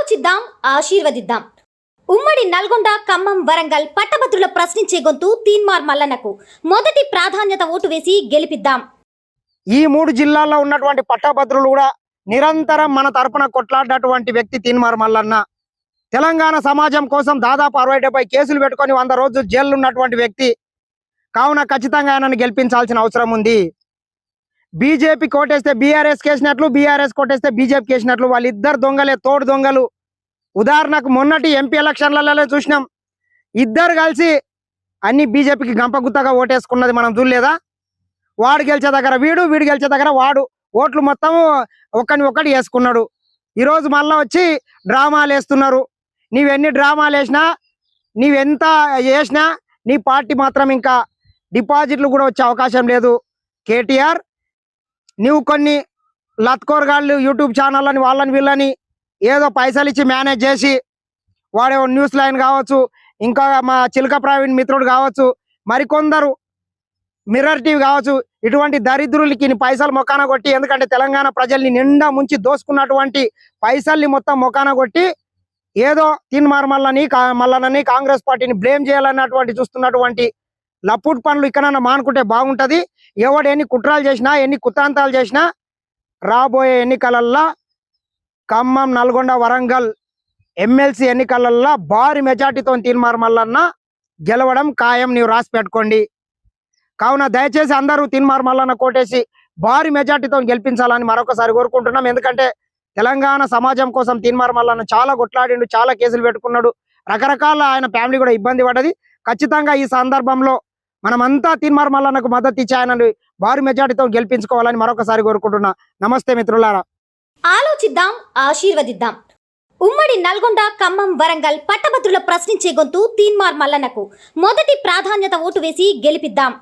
ఆలోచిద్దాం, ఆశీర్వదిద్దాం. ఉమ్మడి నల్గొండ, ఖమ్మం, వరంగల్ పట్టభద్రుల ప్రశ్నించే గొంతు తీన్మార్ మల్లన్నకు మొదటి ప్రాధాన్యత ఓటు వేసి గెలిపిద్దాం. ఈ 3 జిల్లాల్లో ఉన్నటువంటి పట్టభద్రులు కూడా నిరంతరం మన తరపున కొట్లాడినటువంటి వ్యక్తి తీన్మార్ మల్లన్న. తెలంగాణ సమాజం కోసం దాదాపు 60-70 కేసులు పెట్టుకొని 100 రోజులు జైలు ఉన్నటువంటి వ్యక్తి. కావున ఖచ్చితంగా ఆయనను గెలిపించాల్సిన అవసరం ఉంది. బీజేపీ కోటేస్తే బీఆర్ఎస్ కేసినట్లు, బీఆర్ఎస్ కోటేస్తే బీజేపీ కేసినట్లు. వాళ్ళిద్దరు దొంగలే, తోడు దొంగలు. ఉదాహరణకు మొన్నటి ఎంపీ ఎలక్షన్లలో చూసినాం. ఇద్దరు కలిసి అన్ని బీజేపీకి గంపగుత్తగా ఓటేసుకున్నది మనం చూడలేదా? వాడు గెలిచే దగ్గర వీడు, వీడు గెలిచే దగ్గర వాడు, ఓట్లు మొత్తం ఒకటి వేసుకున్నాడు. ఈరోజు మళ్ళీ వచ్చి డ్రామాలు వేస్తున్నారు. నీవెన్ని డ్రామాలు వేసినా, నీవెంత చేసినా నీ పార్టీ మాత్రం ఇంకా డిపాజిట్లు కూడా వచ్చే అవకాశం లేదు. కేటీఆర్, నువ్వు కొన్ని లత్కోర్గాళ్ళు యూట్యూబ్ ఛానళ్ళని వాళ్ళని వీళ్ళని ఏదో పైసలు ఇచ్చి మేనేజ్ చేసి, వాడే న్యూస్ లైన్ కావచ్చు, ఇంకా మా చిలక ప్రవీణ్ మిత్రుడు కావచ్చు, మరికొందరు మిర్రర్ టీవీ కావచ్చు, ఇటువంటి దరిద్రులకి పైసలు మొకాన కొట్టి, ఎందుకంటే తెలంగాణ ప్రజల్ని నిండా ముంచి దోసుకున్నటువంటి పైసల్ని మొత్తం మొకాన కొట్టి ఏదో తీన్మార్ మల్లన్నని కాంగ్రెస్ పార్టీని బ్లేమ్ చేయాలన్నటువంటి చూస్తున్నటువంటి లప్పుట్ పనులు ఇక్కడ మానుకుంటే బాగుంటది. ఎవడు ఎన్ని కుట్రాలు చేసినా, ఎన్ని కుతాంతాలు చేసినా రాబోయే ఎన్నికలల్లో ఖమ్మం, నల్గొండ, వరంగల్ ఎమ్మెల్సీ ఎన్నికలల్లో భారీ మెజార్టీతో తీన్మార్ మల్లన్న గెలవడం ఖాయం. నీవు రాసి పెట్టుకోండి. కావున దయచేసి అందరూ తీన్మార్ మల్లన్న కోటేసి భారీ మెజార్టీతో గెలిపించాలని మరొకసారి కోరుకుంటున్నాం. ఎందుకంటే తెలంగాణ సమాజం కోసం తీన్మార్ మల్లన్న చాలా కొట్లాడిండు, చాలా కేసులు పెట్టుకున్నాడు. రకరకాల ఆయన ఫ్యామిలీ కూడా ఇబ్బంది పడ్డది. ఖచ్చితంగా ఈ సందర్భంలో మనమంతా తీన్మార్ మల్లన్నకు మద్దతు ఇచ్చి ఆయనను భారీ మెజార్టీతో గెలిపించుకోవాలని మరొకసారి కోరుకుంటున్నా. నమస్తే మిత్రులారా. ఆలోచిద్దాం, ఆశీర్వదిద్దాం. ఉమ్మడి నల్గొండ, ఖమ్మం, వరంగల్ పట్టభద్రుల ప్రశ్నించే గొంతు తీన్మార్ మల్లన్నకు మొదటి ప్రాధాన్యత ఓటు వేసి గెలిపిద్దాం.